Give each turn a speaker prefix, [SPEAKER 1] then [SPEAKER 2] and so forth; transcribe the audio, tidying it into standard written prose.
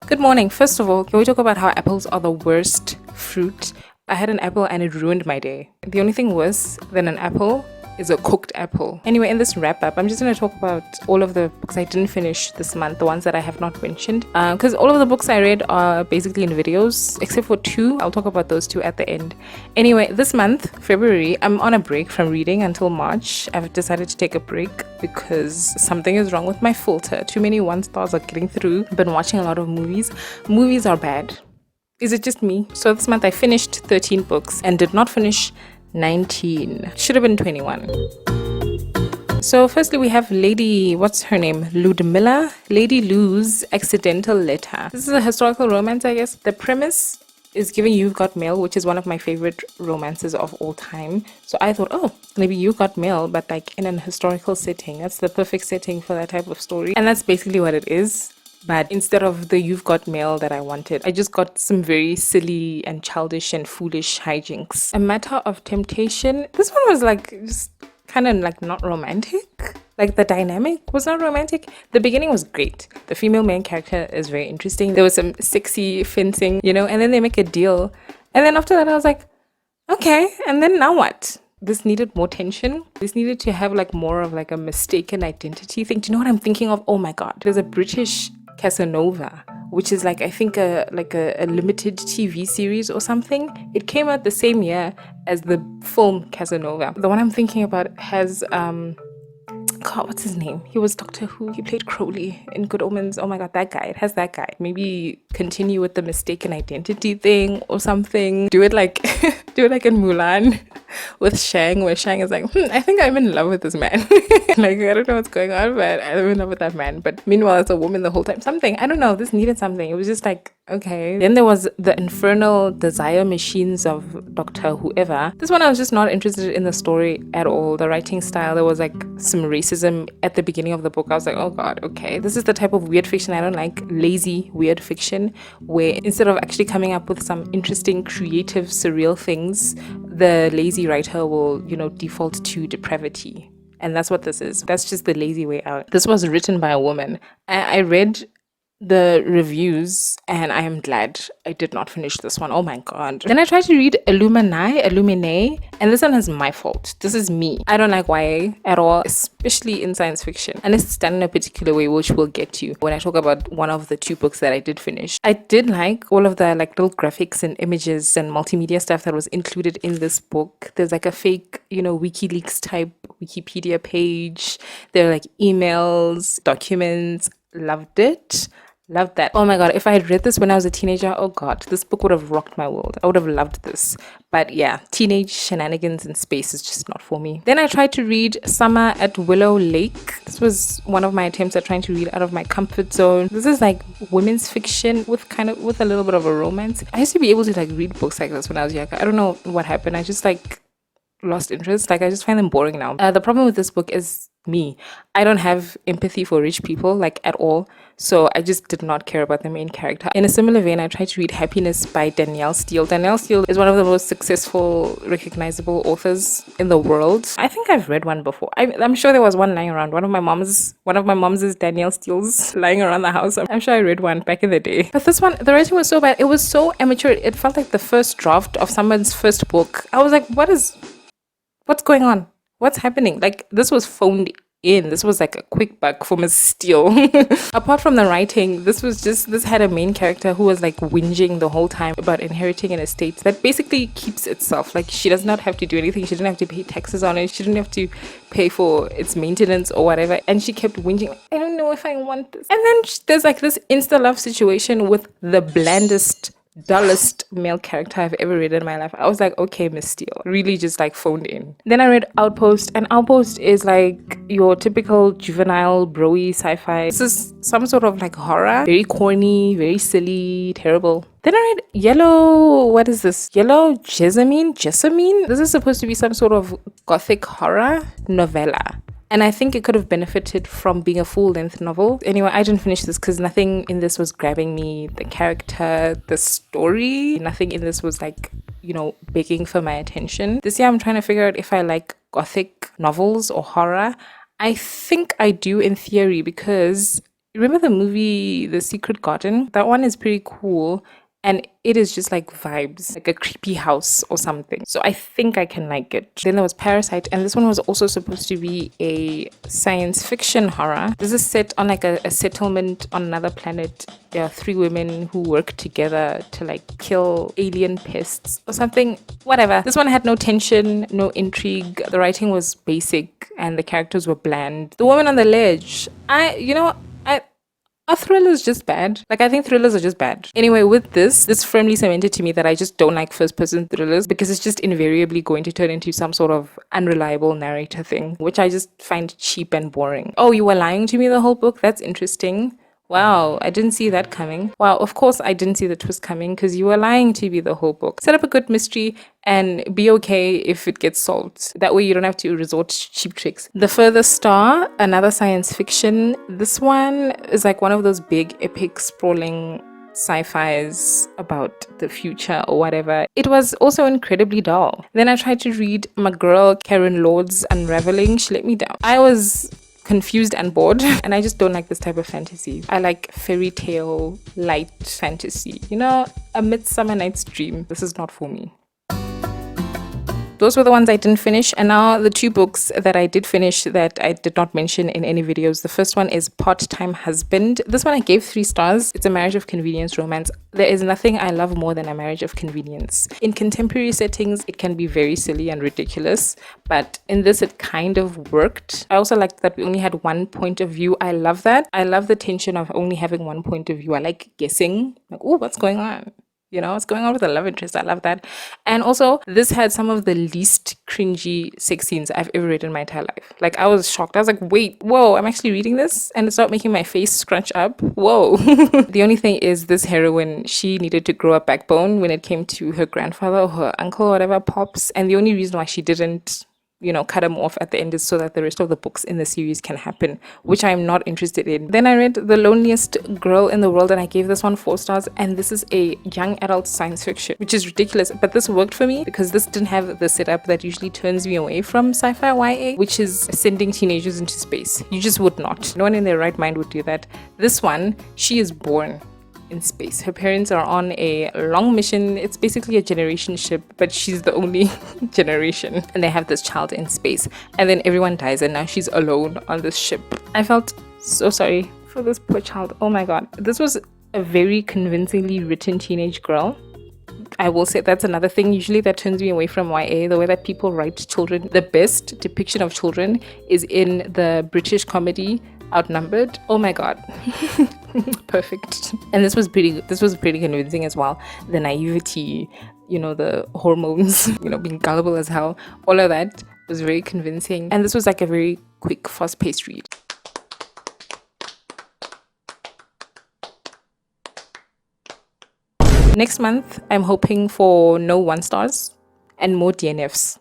[SPEAKER 1] Good morning. First of all, can we talk about how apples are the worst fruit? I had an apple and it ruined my day. The only thing worse than an apple is a cooked apple. Anyway, in this wrap up, I'm just going to talk about all of the books I didn't finish this month, the ones that I have not mentioned. Because all of the books I read are basically in videos, except for two. I'll talk about those two at the end. Anyway, this month, February, I'm on a break from reading until March. I've decided to take a break because something is wrong with my filter. Too many 1-stars are getting through. I've been watching a lot of movies. Movies are bad. Is it just me? So this month I finished 13 books and did not finish 19. Should have been 21. So firstly we have Lady, what's her name? Ludmilla? Lady Lou's Accidental Letter. This is a historical romance, I guess. The premise is giving You've Got Mail, which is one of my favorite romances of all time. So I thought, oh, maybe You've Got Mail, but like in an historical setting. That's the perfect setting for that type of story. And that's basically what it is. But instead of the You've Got Mail that I wanted, I just got some very silly and childish and foolish hijinks. A Matter of Temptation. This one was like just kind of like not romantic. Like the dynamic was not romantic. The beginning was great. The female main character is very interesting. There was some sexy fencing, and then they make a deal. And then after that I was like, okay, and then now what? This needed more tension. This needed to have like more of like a mistaken identity thing. Do you know what I'm thinking of? Oh my god. There's a British Casanova, which is like I think a limited TV series or something. It came out the same year as the film Casanova. The one I'm thinking about has God, what's his name? He was Doctor Who. He played Crowley in Good Omens. Oh my god, that guy. It has that guy. Maybe continue with the mistaken identity thing or something. Do it like in Mulan with Shang, where Shang is like, I think I'm in love with this man. Like, I don't know what's going on, but I'm in love with that man. But meanwhile, it's a woman the whole time. Something. I don't know. This needed something. It was just like, okay. Then there was the infernal desire machines of Doctor Whoever. This one I was just not interested in the story at all. The writing style, there was like some racism at the beginning of the book. I was like, oh god, okay. This is the type of weird fiction I don't like. Lazy, weird fiction, where instead of actually coming up with some interesting, creative, surreal things, the lazy writer will, default to depravity. And that's what this is. That's just the lazy way out. This was written by a woman. I read the reviews and I am glad I did not finish this one. Oh my god. Then I tried to read Illumine, and this one is my fault. This is me. I don't like YA at all, especially in science fiction, unless it's done in a particular way, which we'll get to when I talk about one of the two books that I did finish. I did like all of the like little graphics and images and multimedia stuff that was included in this book. There's like a fake, WikiLeaks type Wikipedia page. There are like emails, documents. Loved it. Loved that. Oh my god, if I had read this when I was a teenager, oh god, this book would have rocked my world. I would have loved this. But yeah, teenage shenanigans in space is just not for me. Then I tried to read Summer at Willow Lake. This was one of my attempts at trying to read out of my comfort zone. This is like women's fiction with a little bit of a romance. I used to be able to like read books like this when I was younger. I don't know what happened. I just like lost interest. Like I just find them boring now. The problem with this book is me. I don't have empathy for rich people like at all. So I just did not care about the main character. In a similar vein, I tried to read Happiness by Danielle Steele. Danielle Steele is one of the most successful, recognizable authors in the world. I think I've read one before. I'm sure there was one lying around. One of my mom's is Danielle Steele's lying around the house. I'm sure I read one back in the day. But this one, the writing was so bad. It was so amateur. It felt like the first draft of someone's first book. I was like, what's going on? What's happening? Like, this was phoned in. This was like a quick buck for Miss Steele. Apart from the writing, this had a main character who was like whinging the whole time about inheriting an estate that basically keeps itself. Like, she does not have to do anything. She didn't have to pay taxes on it. She didn't have to pay for its maintenance or whatever. And she kept whinging, I don't know if I want this. And then there's like this insta-love situation with the blandest, dullest male character I've ever read in my life. I was like, okay, Miss Steele, really just like phoned in. Then I read Outpost, and Outpost is like your typical juvenile broy sci-fi. This is some sort of like horror, very corny, very silly, terrible. Then I read Yellow, what is this? Yellow Jessamine? This is supposed to be some sort of gothic horror novella. And I think it could have benefited from being a full-length novel. Anyway, I didn't finish this because nothing in this was grabbing me. The character, the story, nothing in this was like, begging for my attention. This year I'm trying to figure out if I like gothic novels or horror. I think I do in theory because Remember the movie The Secret Garden? That one is pretty cool. And it is just like vibes, like a creepy house or something. So I think I can like it. Then there was Parasite, and this one was also supposed to be a science fiction horror. This is set on like a settlement on another planet. There are three women who work together to like kill alien pests or something. Whatever. This one had no tension, no intrigue. The writing was basic and the characters were bland. The Woman on the Ledge. Are thrillers just bad? Like, I think thrillers are just bad. Anyway, with this firmly cemented to me that I just don't like first-person thrillers because it's just invariably going to turn into some sort of unreliable narrator thing, which I just find cheap and boring. Oh, you were lying to me the whole book? That's interesting. Wow, I didn't see that coming. Wow, of course I didn't see the twist coming because you were lying to me the whole book. Set up a good mystery and be okay if it gets solved. That way you don't have to resort to cheap tricks. The Furthest Star, another science fiction. This one is like one of those big, epic, sprawling sci-fis about the future or whatever. It was also incredibly dull. Then I tried to read my girl Karen Lord's Unraveling. She let me down. I was confused and bored, and I just don't like this type of fantasy. I like fairy tale light fantasy, a Midsummer Night's Dream. This is not for me. Those were the ones I didn't finish, and now the two books that I did finish that I did not mention in any videos. The first one is Part-Time Husband. This one I gave 3 stars. It's a marriage of convenience romance. There is nothing I love more than a marriage of convenience. In contemporary settings, it can be very silly and ridiculous, but in this it kind of worked. I also liked that we only had one point of view. I love that. I love the tension of only having one point of view. I like guessing, like, oh, what's going on? What's going on with the love interest? I love that. And also, this had some of the least cringy sex scenes I've ever read in my entire life. Like, I was shocked. I was like, wait, whoa, I'm actually reading this? And it's not making my face scrunch up? Whoa. The only thing is this heroine, she needed to grow a backbone when it came to her grandfather or her uncle or whatever, Pops. And the only reason why she didn't cut them off at the end is so that the rest of the books in the series can happen, which I'm not interested in. Then I read The Loneliest Girl in the World, and I gave this one 4 stars, and this is a young adult science fiction, which is ridiculous, but this worked for me because this didn't have the setup that usually turns me away from sci-fi YA, which is sending teenagers into space. You just would not. No one in their right mind would do that. This one, she is born in space. Her parents are on a long mission. It's basically a generation ship, but she's the only generation, and they have this child in space, and then everyone dies and now she's alone on this ship. I felt so sorry for this poor child. Oh my god, this was a very convincingly written teenage girl. I will say that's another thing usually that turns me away from YA, the way that people write children. The best depiction of children is in the British comedy Outnumbered. Oh my god. Perfect. And this was pretty convincing as well. The naivety, the hormones, being gullible as hell, all of that was very convincing. And this was like a very quick, fast-paced read. Next month, I'm hoping for no 1 stars and more DNFs.